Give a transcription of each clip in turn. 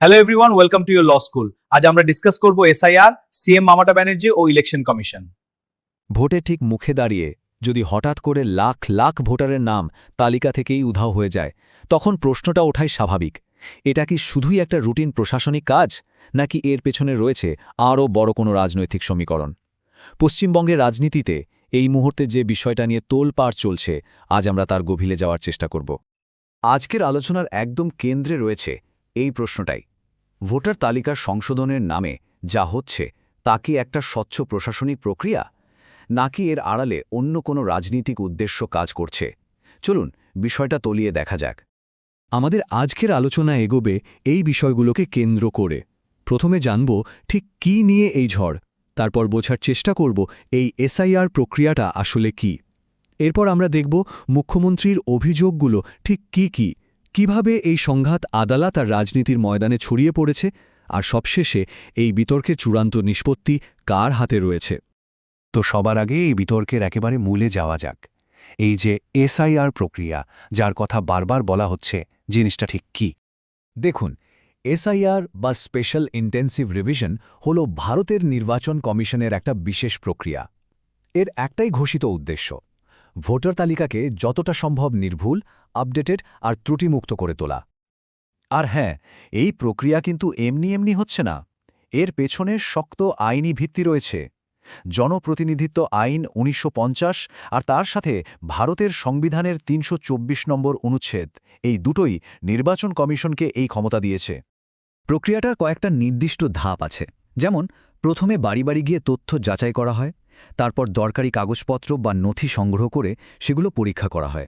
Hello everyone, welcome to your law school. আজ আমরা discuss করব এসআইআর, সিএম মমতা ব্যানার্জি ও ইলেকশন কমিশন। ভোটে ঠিক মুখে দাঁড়িয়ে যদি হঠাৎ করে লাখ লাখ ভোটারের নাম তালিকা থেকেই উধাও হয়ে যায়, তখন প্রশ্নটা ওঠাই স্বাভাবিক। এটা কি শুধুই একটা রুটিন প্রশাসনিক কাজ, নাকি এর পেছনে রয়েছে আরও বড় কোনো রাজনৈতিক সমীকরণ? পশ্চিমবঙ্গের রাজনীতিতে এই মুহূর্তে যে বিষয়টা নিয়ে তোলপাড় চলছে, আজ আমরা তার গভীরে যাওয়ার চেষ্টা করব। আজকের আলোচনার একদম কেন্দ্রে রয়েছে এই প্রশ্নটাই: ভোটার তালিকার সংশোধনের নামে যা হচ্ছে তা কি একটা স্বচ্ছ প্রশাসনিক প্রক্রিয়া, নাকি এর আড়ালে অন্য কোনো রাজনৈতিক উদ্দেশ্য কাজ করছে? চলুন বিষয়টা তলিয়ে দেখা যাক। আমাদের আজকের আলোচনা এগোবে এই বিষয়গুলোকে কেন্দ্র করে। প্রথমে জানব ঠিক কী নিয়ে এই ঝড়, তারপর বোঝার চেষ্টা করব এই এসআইআর প্রক্রিয়াটা আসলে কি। এরপর আমরা দেখব মুখ্যমন্ত্রীর অভিযোগগুলো ঠিক কি, কিভাবে এই সংঘাত আদালত আর রাজনীতির ময়দানে ছড়িয়ে পড়েছে, আর সবশেষে এই বিতর্কের চূড়ান্ত নিষ্পত্তি কার হাতে রয়েছে। তো সবার আগে এই বিতর্কের একেবারে মূলে যাওয়া যাক। এই যে এসআইআর প্রক্রিয়া, যার কথা বারবার বলা হচ্ছে, জিনিসটা ঠিক কি? দেখুন, এসআইআর বা স্পেশাল ইন্টেন্সিভ রিভিশন হল ভারতের নির্বাচন কমিশনের একটা বিশেষ প্রক্রিয়া। এর একটাই ঘোষিত উদ্দেশ্য: ভোটার তালিকাকে যতটা সম্ভব নির্ভুল, আপডেটেড আর ত্রুটিমুক্ত করে তোলা। আর হ্যাঁ, এই প্রক্রিয়া কিন্তু এমনি এমনি হচ্ছে না। এর পেছনে শক্ত আইনি ভিত্তি রয়েছে। জনপ্রতিনিধিত্ব আইন ১৯৫০ আর তার সাথে ভারতের সংবিধানের ৩২৪ নম্বর অনুচ্ছেদ, এই দুটোই নির্বাচন কমিশনকে এই ক্ষমতা দিয়েছে। প্রক্রিয়াটার কয়েকটা নির্দিষ্ট ধাপ আছে। যেমন, প্রথমে বাড়ি বাড়ি গিয়ে তথ্য যাচাই করা হয়, তারপর দরকারি কাগজপত্র বা নথি সংগ্রহ করে সেগুলো পরীক্ষা করা হয়।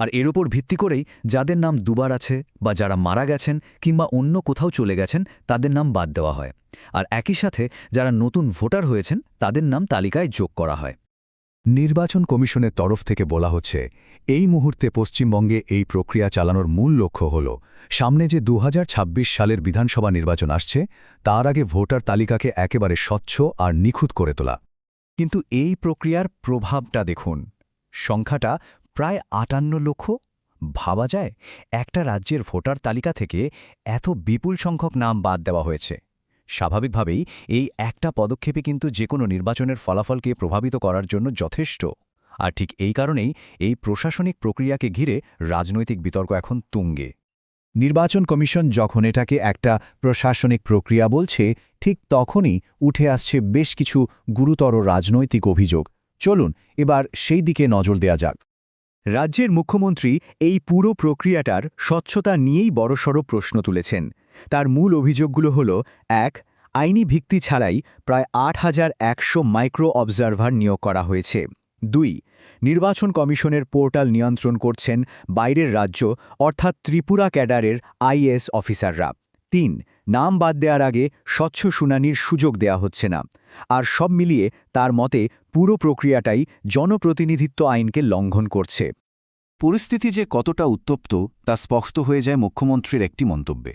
আর এর উপর ভিত্তি করেই যাদের নাম দুবার আছে বা যারা মারা গেছেন কিংবা অন্য কোথাও চলে গেছেন তাদের নাম বাদ দেওয়া হয়। আর একই সাথে যারা নতুন ভোটার হয়েছেন তাদের নাম তালিকায় যোগ করা হয়। নির্বাচন কমিশনের তরফ থেকে বলা হচ্ছে, এই মুহূর্তে পশ্চিমবঙ্গে এই প্রক্রিয়া চালানোর মূল লক্ষ্য হল সামনে যে ২০২৬ সালের বিধানসভা নির্বাচন আসছে, তার আগে ভোটার তালিকাকে একেবারে স্বচ্ছ আর নিখুঁত করে তোলা। কিন্তু এই প্রক্রিয়ার প্রভাবটা দেখুন। সংখ্যাটা প্রায় ৫৮ লক্ষ। ভাবা যায়, একটা রাজ্যের ভোটার তালিকা থেকে এত বিপুল সংখ্যক নাম বাদ দেওয়া হয়েছে। স্বাভাবিকভাবেই এই একটা পদক্ষেপে কিন্তু যে কোনো নির্বাচনের ফলাফলকে প্রভাবিত করার জন্য যথেষ্ট। আর ঠিক এই কারণেই এই প্রশাসনিক প্রক্রিয়াকে ঘিরে রাজনৈতিক বিতর্ক এখন তুঙ্গে। নির্বাচন কমিশন যখন এটাকে একটা প্রশাসনিক প্রক্রিয়া বলছে, ঠিক তখনই উঠে আসছে বেশ কিছু গুরুতর রাজনৈতিক অভিযোগ। চলুন এবার সেই দিকে নজর দেয়া যাক। রাজ্যের মুখ্যমন্ত্রী এই পুরো প্রক্রিয়াটার স্বচ্ছতা নিয়েই বড়সড় প্রশ্ন তুলেছেন। তার মূল অভিযোগগুলো হল: ১. আইনি ভিত্তি ছাড়াই প্রায় ৮,১০০ মাইক্রো অবজারভার নিয়োগ করা হয়েছে। ২. নির্বাচন কমিশনের পোর্টাল নিয়ন্ত্রণ করছেন বাইরের রাজ্য অর্থাৎ ত্রিপুরা ক্যাডারের আইএএস অফিসাররা। ৩. নাম বাদ দেওয়ার আগে স্বচ্ছ শুনানির সুযোগ দেয়া হচ্ছে না। আর সব মিলিয়ে তার মতে পুরো প্রক্রিয়াটাই জনপ্রতিনিধিত্ব আইনকে লঙ্ঘন করছে। পরিস্থিতি যে কতটা উত্তপ্ত তা স্পষ্ট হয়ে যায় মুখ্যমন্ত্রীর একটি মন্তব্যে।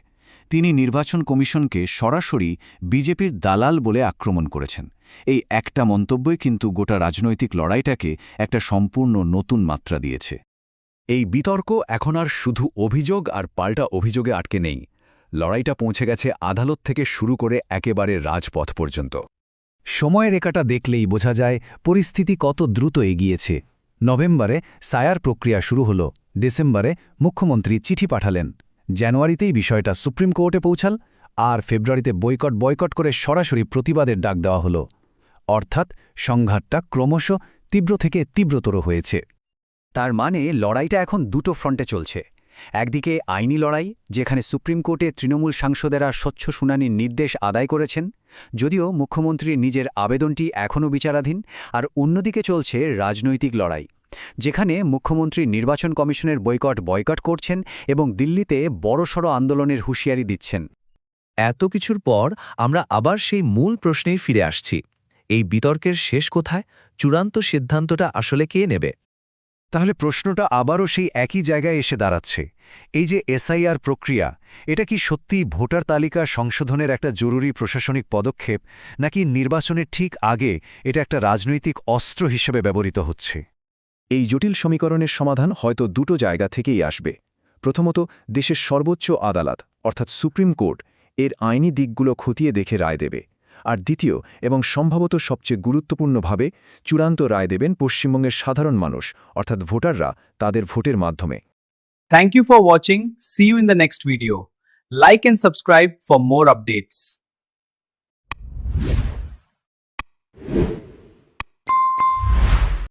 তিনি নির্বাচন কমিশনকে সরাসরি বিজেপির দালাল বলে আক্রমণ করেছেন। এই একটা মন্তব্যই কিন্তু গোটা রাজনৈতিক লড়াইটাকে একটা সম্পূর্ণ নতুন মাত্রা দিয়েছে। এই বিতর্ক এখন আর শুধু অভিযোগ আর পাল্টা অভিযোগে আটকে নেই। লড়াইটা পৌঁছে গেছে আদালত থেকে শুরু করে একেবারে রাজপথ পর্যন্ত। সময়ের রেখাটা দেখলেই বোঝা যায় পরিস্থিতি কত দ্রুত এগিয়েছে। নভেম্বরে সায়ার প্রক্রিয়া শুরু হল, ডিসেম্বরে মুখ্যমন্ত্রী চিঠি পাঠালেন, জানুয়ারিতেই বিষয়টা সুপ্রিম কোর্টে পৌঁছাল, আর ফেব্রুয়ারিতে বয়কট করে সরাসরি প্রতিবাদের ডাক দেওয়া হল। অর্থাৎ সংঘাতটা ক্রমশ তীব্র থেকে তীব্রতর হয়েছে। তার মানে লড়াইটা এখন দুটো ফ্রন্টে চলছে। একদিকে আইনি লড়াই, যেখানে সুপ্রিম কোর্টে তৃণমূল সাংসদেরা স্বচ্ছ শুনানির নির্দেশ আদায় করেছেন, যদিও মুখ্যমন্ত্রীর নিজের আবেদনটি এখনও বিচারাধীন। আর অন্যদিকে চলছে রাজনৈতিক লড়াই, যেখানে মুখ্যমন্ত্রী নির্বাচন কমিশনের বয়কট করছেন এবং দিল্লিতে বড়সড় আন্দোলনের হুঁশিয়ারি দিচ্ছেন। এত কিছুর পর আমরা আবার সেই মূল প্রশ্নেই ফিরে আসছি। এই বিতর্কের শেষ কোথায়? চূড়ান্ত সিদ্ধান্তটা আসলে কে নেবে? তাহলে প্রশ্নটা আবারও সেই একই জায়গায় এসে দাঁড়াচ্ছে। এই যে এসআইআর প্রক্রিয়া, এটা কি সত্যিই ভোটার তালিকা সংশোধনের একটা জরুরি প্রশাসনিক পদক্ষেপ, নাকি নির্বাচনের ঠিক আগে এটা একটা রাজনৈতিক অস্ত্র হিসেবে ব্যবহৃত হচ্ছে? এই জটিল সমীকরণের সমাধান হয়তো দুটো জায়গা থেকেই আসবে। প্রথমত, দেশের সর্বোচ্চ আদালত অর্থাৎ সুপ্রিম কোর্ট এর আইনি দিকগুলো খতিয়ে দেখে রায় দেবে। আর দ্বিতীয় এবং সম্ভবত সবচেয়ে গুরুত্বপূর্ণভাবে চূড়ান্ত রায় দেবেন পশ্চিমবঙ্গের সাধারণ মানুষ, অর্থাৎ ভোটাররা তাদের ভোটের মাধ্যমে। Thank you for watching. See you in the next video. Like and subscribe for more updates.